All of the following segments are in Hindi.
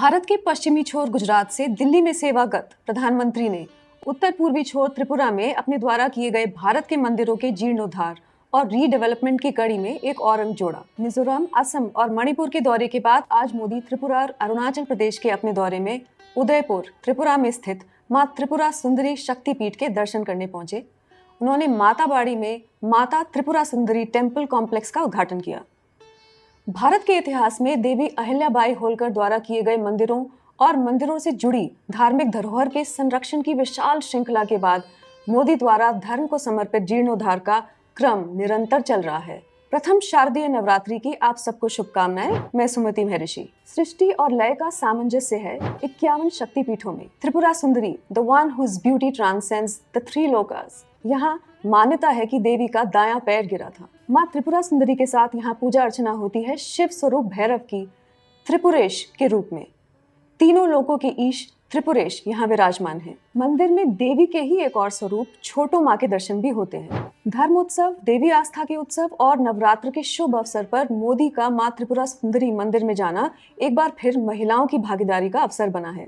भारत के पश्चिमी छोर गुजरात से दिल्ली में सेवागत प्रधानमंत्री ने उत्तर पूर्वी छोर त्रिपुरा में अपने द्वारा किए गए भारत के मंदिरों के जीर्णोद्धार और रीडेवलपमेंट की कड़ी में एक और अंक जोड़ा। मिजोरम, असम और मणिपुर के दौरे के बाद आज मोदी त्रिपुरा और अरुणाचल प्रदेश के अपने दौरे में उदयपुर त्रिपुरा में स्थित माँ त्रिपुरा सुंदरी शक्तिपीठ के दर्शन करने पहुंचे। उन्होंने माताबाड़ी में माता त्रिपुरा सुंदरी टेम्पल कॉम्प्लेक्स का उद्घाटन किया। भारत के इतिहास में देवी अहिल्याबाई होलकर द्वारा किए गए मंदिरों और मंदिरों से जुड़ी धार्मिक धरोहर के संरक्षण की विशाल श्रृंखला के बाद मोदी द्वारा धर्म को समर्पित जीर्णोद्धार का क्रम निरंतर चल रहा है। प्रथम शारदीय नवरात्रि की आप सबको शुभकामनाएं। मैं सुमति महर्षि। सृष्टि और लय का सामंजस्य है 51 शक्तिपीठों में Tripura Sundari, the one whose beauty transcends the three lokas. यहाँ मान्यता है कि देवी का दायां पैर गिरा था। माँ त्रिपुरा सुंदरी के साथ यहाँ पूजा अर्चना होती है शिव स्वरूप भैरव की त्रिपुरेश के रूप में। तीनों लोकों के ईश त्रिपुरेश यहाँ विराजमान है। मंदिर में देवी के ही एक और स्वरूप छोटो माँ के दर्शन भी होते हैं। धर्मोत्सव, देवी आस्था के उत्सव और नवरात्र के शुभ अवसर पर मोदी का माँ त्रिपुरा सुंदरी मंदिर में जाना एक बार फिर महिलाओं की भागीदारी का अवसर बना है।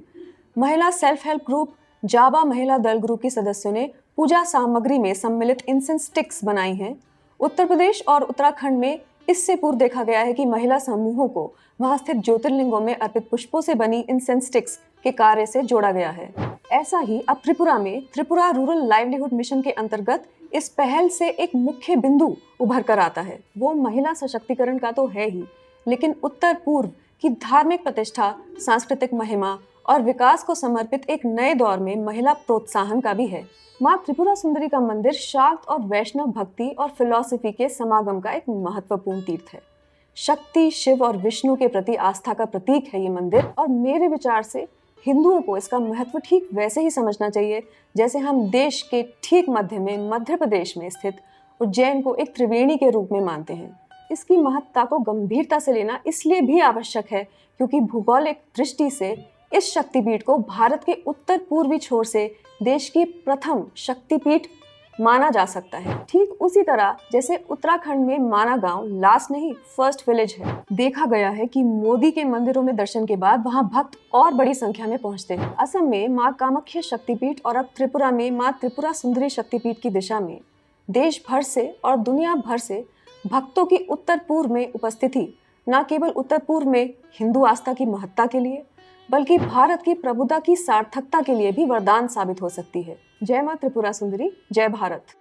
महिला सेल्फ हेल्प ग्रुप जावा महिला दल ग्रुप के सदस्यों ने पूजा सामग्री में सम्मिलित इंसेंस स्टिक्स बनाई हैं। उत्तर प्रदेश और उत्तराखंड में इससे पूर्व देखा गया है कि महिला समूहों को वहां स्थित ज्योतिर्लिंगों में अर्पित पुष्पों से बनी इंसेंस स्टिक्स के कार्य से जोड़ा गया है। ऐसा ही अब त्रिपुरा में त्रिपुरा रूरल लाइवलीहुड मिशन के अंतर्गत इस पहल से एक मुख्य बिंदु उभर कर आता है। वो महिला सशक्तिकरण का तो है ही, लेकिन उत्तर पूर्व की धार्मिक प्रतिष्ठा, सांस्कृतिक महिमा और विकास को समर्पित एक नए दौर में महिला प्रोत्साहन का भी है। माँ त्रिपुरा सुंदरी का मंदिर शाक्त और वैष्णव भक्ति और फिलॉसफी के समागम का एक महत्वपूर्ण तीर्थ है। शक्ति, शिव और विष्णु के प्रति आस्था का प्रतीक है ये मंदिर, और मेरे विचार से हिंदुओं को इसका महत्व ठीक वैसे ही समझना चाहिए जैसे हम देश के ठीक मध्य में मध्य प्रदेश में स्थित उज्जैन को एक त्रिवेणी के रूप में मानते हैं। इसकी महत्ता को गंभीरता से लेना इसलिए भी आवश्यक है क्योंकि भौगोलिक दृष्टि से इस शक्तिपीठ को भारत के उत्तर पूर्वी छोर से देश की प्रथम शक्तिपीठ माना जा सकता है। ठीक उसी तरह जैसे उत्तराखंड में माना गांव लास्ट नहीं फर्स्ट विलेज है। देखा गया है कि मोदी के मंदिरों में दर्शन के बाद वहां भक्त और बड़ी संख्या में पहुंचते हैं। असम में मां कामाख्या शक्तिपीठ और अब त्रिपुरा में मां त्रिपुरा सुंदरी शक्तिपीठ की दिशा में देश भर से और दुनिया भर से भक्तों की उत्तर पूर्व में उपस्थिति न केवल उत्तर पूर्व में हिंदू आस्था की महत्ता के लिए बल्कि भारत की प्रभुता की सार्थकता के लिए भी वरदान साबित हो सकती है। जय मां त्रिपुरा सुंदरी, जय भारत।